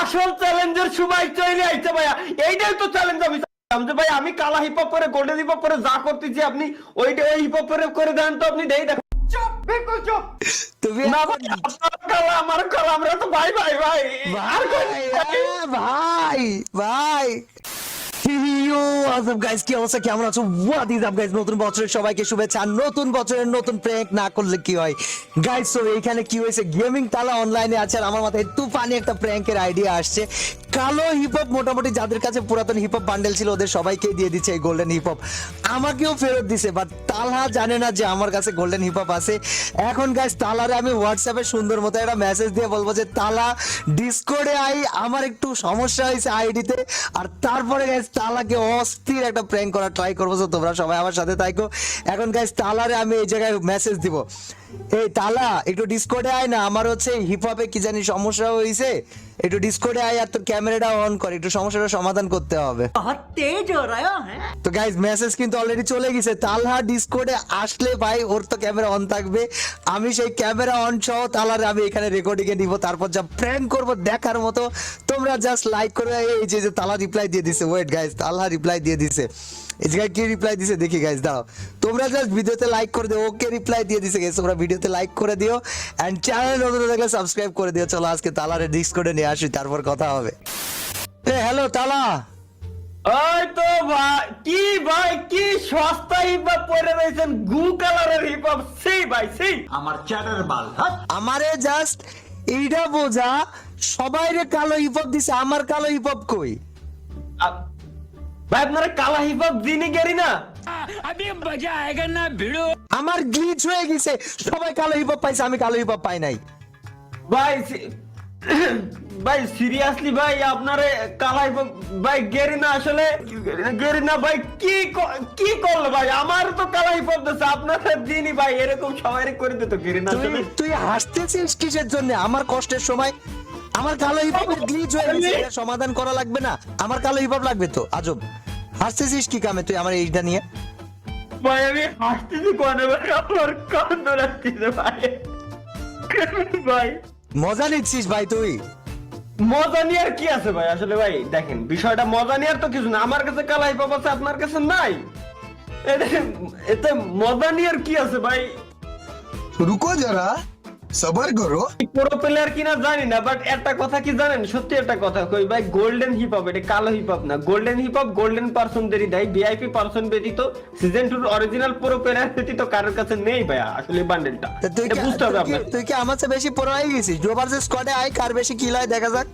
আসল চ্যালেঞ্জের সময় চলে আইছে ভাইয়া, এইটাই তো চ্যালেঞ্জ। আমি চাইলাম যে ভাই আমি কালা হিপ হপ করে গোল্ডেন হিপ হপ করে যা করতেছি আপনি ওইটা ওই হিপ হপ করে দেন তো, আপনি দেই দেখো। চুপ বিলকুল চুপ। তুমি না ভাই, আপনার কালা আমার কালা, আমরা তো ভাই ভাই ভাই। আর কই ভাই ভাই কি অবস্থা, কেমন আছো? হোয়াট ইজ আপ গাইস, নতুন বছরের সবাইকে শুভেচ্ছা। নতুন বছরের নতুন প্র্যাঙ্ক না করলে কি হয় গাইস? তো এইখানে কি হয়েছে, গেমিং তালা অনলাইনে আছে আর আমার মাথায় তুফানি একটা প্র্যাঙ্কের আইডিয়া আসছে। কালো হিপ হপ মোটামুটি যাদের কাছে পুরাতন হিপ হপ বান্ডেল ছিল ওদের সবাইকে দিয়ে দিচ্ছে এই গোল্ডেন হিপ হপ, আমাকেও ফেরত দিছে। বাট তালহা জানে না যে আমার কাছে গোল্ডেন হিপ হপ আছে। এখন গাইস তালারে আমি হোয়াটসঅ্যাপে সুন্দর মতো একটা মেসেজ দিয়ে বলবো যে তালা ডিসকর্ডে আই, আমার একটু সমস্যা হয়েছে আইডিতে। আর তারপরে গাইস তালাকে অস্থির একটা প্র্যাঙ্ক করা ট্রাই করবো, তো তোমরা সবাই আমার সাথে থাকো। এখন গাইস তালারে আমি এই জায়গায় মেসেজ দিব, এই তালা একটু ডিসকর্ডে আয় না, আমার হচ্ছে হিপ হপে কি জানি সমস্যা হয়েছে, একটু ডিসকর্ডে আয় আর তোর ক্যামেরাটা অন কর, একটু সমস্যাটা সমাধান করতে হবে। बहुत तेज हो रहा है। তো গাইজ মেসেজ কিন্তু অলরেডি চলে গেছে। তালহা ডিসকর্ডে আসলে ভাই ওর তো ক্যামেরা অন থাকবে, আমি সেই ক্যামেরা অন সহ তালারে আমি এখানে রেকর্ডিং এ নিব, তারপর যা প্র্যাঙ্ক করব দেখার মতো। তোমরা জাস্ট লাইক করে, এই যে তালা রিপ্লাই দিয়ে দিছে, ওয়েট গাইজ, তালহা রিপ্লাই দিয়ে দিছে। এই জায়গায় কি রিপ্লাই দিছে দেখি গাইজ, দাও তোমরা জাস্ট ভিডিওতে লাইক করে দিও। ওকে রিপ্লাই দিয়ে দিছে গাইজ, তোমরা ভিডিওতে লাইক করে দিও এন্ড চ্যানেল নতুন থাকলে সাবস্ক্রাইব করে দিও। চলো আজকে তালারে ডিসকর্ডে নিয়ে আসি, তারপর কথা হবে। এ হ্যালো তালা। ওই তো ভাই, কি ভাই কি সস্তা হিপ হপ পরে রয়েছেন, গু কালারের হিপ হপ, সেই ভাই সেই। আমার চ্যাটার বাল হাট। আমারে জাস্ট এইটা বোঝা, সবাই রে কালো হিপ হপ দিছে, আমার কালো হিপ হপ কই? ভাই আপনারা কালা হিপ হপ দিনই গেরি না। আমার গ্লিচ হয়ে গেছে, সবাই কালো হিপ হপ পাইছে, আমি কালো হিপ হপ পাই নাই। ভাই ভাই সিরিয়াসলি ভাই আপনারে কালা হিপ হপ ভাই গেরি না, আসলে গেরি না ভাই। কি করলো ভাই, আমার তো কালা হিপ হপ দিচ্ছে, আপনারা দিনই ভাই এরকম সবাই করে দিত গেরি না। তুই তুই হাসতেছিস কিসের জন্য? আমার কষ্টের সময় আমার কালো হিপ হপের গ্লিচ হয়ে গেছে, এটা সমাধান করা লাগবে না? আমার কালো হিপ হপ লাগবে তো, আজব। হাসতেছিস কি কামে তুই আমার এইটা নিয়ে? ভাই আমি হাসতেছি কোনে ভাই, আমার কান্দ লাগতেছে ভাই। ভাই মজা নিচ্ছিস ভাই তুই? মজা নিয়ে আর কি আছে ভাই, আসলে ভাই দেখেন বিষয়টা মজা নিয়ে আর তো কিছু না। আমার কাছে কালা হিপ হপ আছে, আপনার কাছে নাই, এতে মজা নিয়ে আর কি আছে ভাই? रुको जरा सबर करो। পুরো প্লেয়ার কিনা জানি না, বাট একটা কথা কি জানেন, সত্যি একটা কথা কই ভাই, গোল্ডেন হিপ হপ এটা কালো হিপ হপ না। গোল্ডেন হিপ হপ গোল্ডেন পারসনদেরই দেয়, ভিআইপি পারসন ব্যতীত, সিজন 2 অরিজিনাল পুরো প্লেয়ার ব্যতীত কারোর কাছে নেই ভাই আসলে বান্ডেলটা। তা তুই এটা বুঝতে হবে কি আপনার। তুই কি আমার চেয়ে বেশি পড়াই গেছিস? গ্লোবাল স্কোয়াডে আয়, কার বেশি কিল হয় দেখা যাক।